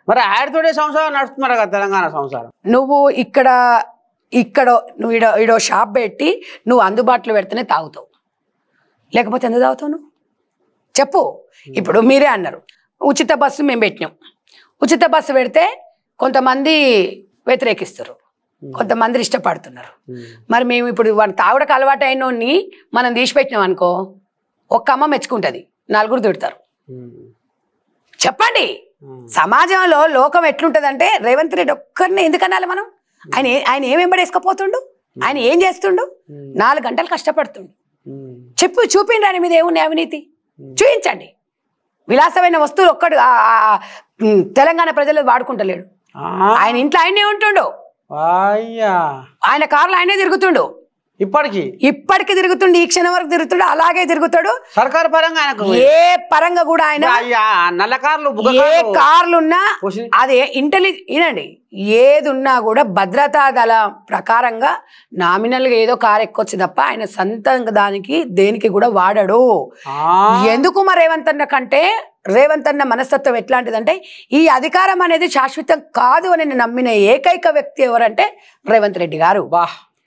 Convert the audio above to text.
మరి ఆయనతోనే సంసారం నడుస్తున్నారు కదా తెలంగాణ సంసారం. నువ్వు ఇక్కడ నువ్వు ఈడో షాప్ పెట్టి నువ్వు అందుబాటులో పెడితేనే తాగుతావు, లేకపోతే ఎందుకు తాగుతావు నువ్వు చెప్పు. ఇప్పుడు మీరే అన్నారు ఉచిత బస్సు మేము పెట్టినాం. ఉచిత బస్సు పెడితే కొంతమంది వ్యతిరేకిస్తారు, కొంతమంది ఇష్టపడుతున్నారు. మరి మేము ఇప్పుడు వాడు తాగుడకు అలవాటు అయినోడిని మనం తీసిపెట్టినాం అనుకో, ఒక్క అమ్మ మెచ్చుకుంటుంది, నలుగురు తిడతారు. చెప్పండి సమాజంలో లోకం ఎట్లుంటదంటే రేవంత్ రెడ్డి ఒక్కరిని ఎందుకనాలి మనం? ఆయన ఏం వెంబడేసుకపోతుండు, ఆయన ఏం చేస్తుండు, 4 గంటలు కష్టపడుతుండు. చూపిండి ఆయన మీద ఏమున్నాయి అవినీతి చూపించండి. విలాసమైన వస్తువులు ఒక్కడు తెలంగాణ ప్రజలు వాడుకుంటలేడు. ఆయన ఇంట్లో ఆయనే ఉంటుండు, ఆయన కారులో ఆయనే తిరుగుతుండు, ఇప్పటికి తిరుగుతుండు, ఈ క్షణం వరకు తిరుగుతుండు, అలాగే తిరుగుతాడు. సర్కారు పరంగా ఏ పరంగా కూడా ఆయన నల్ల కార్లు ఏ కార్లున్నా అదే వినండి, ఏది ఉన్నా కూడా భద్రతా దళ ప్రకారంగా నామినల్గా ఏదో కారు ఎక్కొచ్చు తప్ప ఆయన సొంతంగా దానికి దేనికి కూడా వాడడు. ఎందుకు మరి రేవంత్ అన్న కంటే రేవంత్ అన్న మనస్తత్వం ఎట్లాంటిదంటే ఈ అధికారం అనేది శాశ్వతం కాదు అని నమ్మిన ఏకైక వ్యక్తి ఎవరంటే రేవంత్ రెడ్డి గారు.